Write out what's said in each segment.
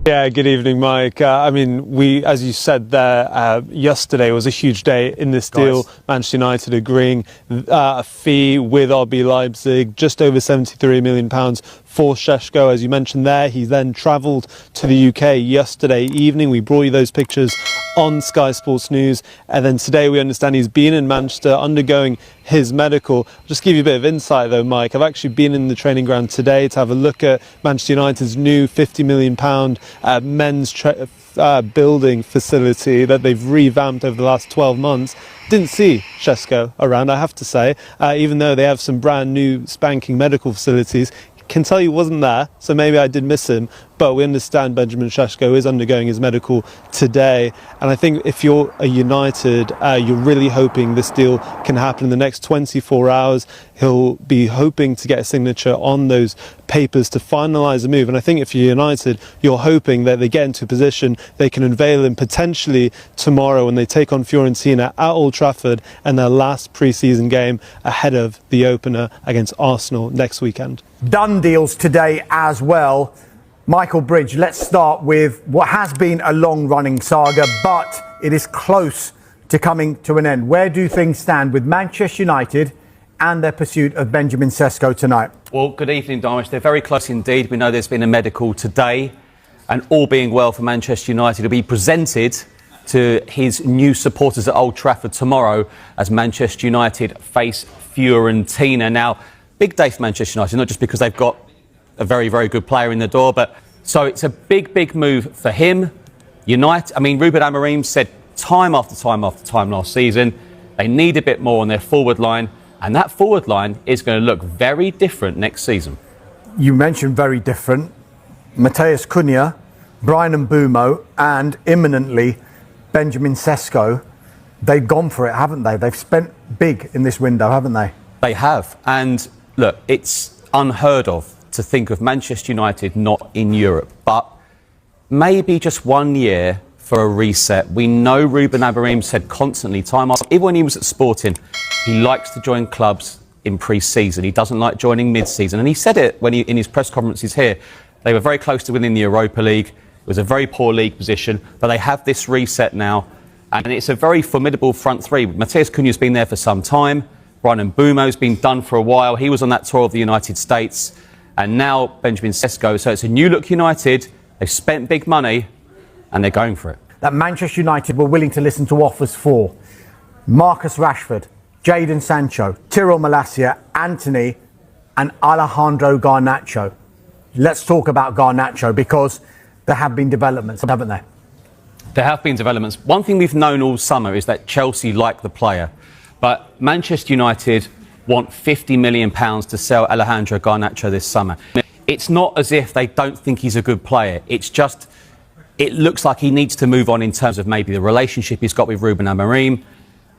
Yeah, good evening, Mike. I mean, as you said there, yesterday was a huge day in this deal. Manchester United agreeing a fee with RB Leipzig, just over £73 million for Šeško. As you mentioned there, he then travelled to the UK yesterday evening. We brought you those pictures on Sky Sports News. And then today we understand he's been in Manchester undergoing his medical. I'll just give you a bit of insight though, Mike. I've actually been in the training ground today to have a look at Manchester United's new £50 million men's building facility that they've revamped over the last 12 months. Didn't see Sesko around, I have to say, even though they have some brand new spanking medical facilities. Can tell you wasn't there, so maybe I did miss him, but we understand Benjamin Šeško is undergoing his medical today, and I think if you're a United, you're really hoping this deal can happen in the next 24 hours. He'll be hoping to get a signature on those papers to finalise the move, and I think if you're United, you're hoping that they get into a position they can unveil him potentially tomorrow when they take on Fiorentina at Old Trafford and their last pre-season game ahead of the opener against Arsenal next weekend. Done deals today as well. Michael Bridge, let's start with what has been a long-running saga, but it is close to coming to an end. Where do things stand with Manchester United and their pursuit of Benjamin Sesko tonight? Well, good evening, Darmish. They're very close indeed. We know there's been a medical today, and all being well for Manchester United will be presented to his new supporters at Old Trafford tomorrow as Manchester United face Fiorentina. Now, big day for Manchester United, not just because they've got a very, very good player in the door, but so it's a big, big move for him. Ruben Amorim said time after time after time last season, they need a bit more on their forward line, and that forward line is going to look very different next season. You mentioned very different. Matheus Cunha, Bryan Mbeumo, and imminently Benjamin Sesko. They've gone for it, haven't they? They've spent big in this window, haven't they? They have, and look, it's unheard of to think of Manchester United not in Europe, but maybe just 1 year for a reset. We know Ruben Amorim said constantly, time after, even when he was at Sporting, he likes to join clubs in pre-season. He doesn't like joining mid-season, and he said it when in his press conferences here. They were very close to winning the Europa League. It was a very poor league position, but they have this reset now, and it's a very formidable front three. Matheus Cunha's been there for some time. Bryan Mbeumo's been done for a while. He was on that tour of the United States. And now Benjamin Sesko. So it's a new look United. They've spent big money and they're going for it. That Manchester United were willing to listen to offers for Marcus Rashford, Jadon Sancho, Tyrell Malacia, Antony and Alejandro Garnacho. Let's talk about Garnacho because there have been developments, haven't there? There have been developments. One thing we've known all summer is that Chelsea like the player. But Manchester United want £50 million to sell Alejandro Garnacho this summer. It's not as if they don't think he's a good player. It's just, it looks like he needs to move on in terms of maybe the relationship he's got with Ruben Amorim.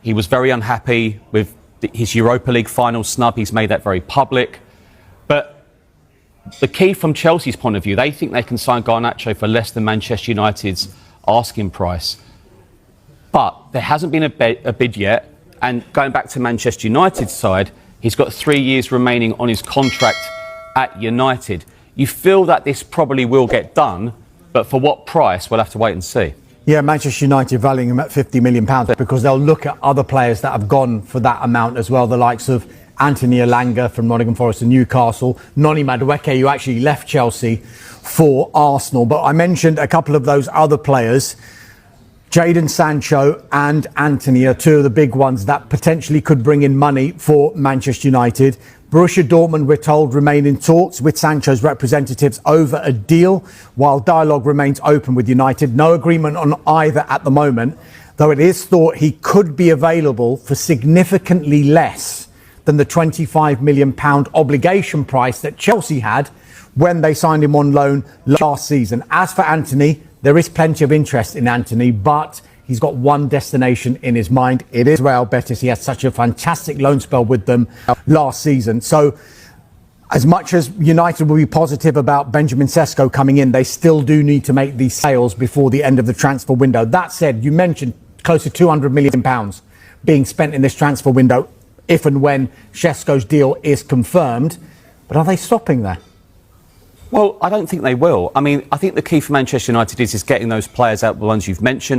He was very unhappy with his Europa League final snub. He's made that very public. But the key from Chelsea's point of view, they think they can sign Garnacho for less than Manchester United's asking price. But there hasn't been a bid yet. And going back to Manchester United's side, he's got 3 years remaining on his contract at United. You feel that this probably will get done, but for what price, we'll have to wait and see. Yeah, Manchester United valuing him at £50 million because they'll look at other players that have gone for that amount as well, the likes of Anthony Elanga from Nottingham Forest and Newcastle, Noni Madueke, who actually left Chelsea for Arsenal. But I mentioned a couple of those other players. Jadon Sancho and Antony are two of the big ones that potentially could bring in money for Manchester United. Borussia Dortmund, we're told, remain in talks with Sancho's representatives over a deal, while dialogue remains open with United. No agreement on either at the moment, though it is thought he could be available for significantly less than the £25 million obligation price that Chelsea had when they signed him on loan last season. As for Antony, there is plenty of interest in Antony, but he's got one destination in his mind. It is Real Betis. He had such a fantastic loan spell with them last season. So as much as United will be positive about Benjamin Sesko coming in, they still do need to make these sales before the end of the transfer window. That said, you mentioned close to £200 million being spent in this transfer window if and when Šeško's deal is confirmed. But are they stopping there? Well, I don't think they will. I mean, I think the key for Manchester United is getting those players out, the ones you've mentioned.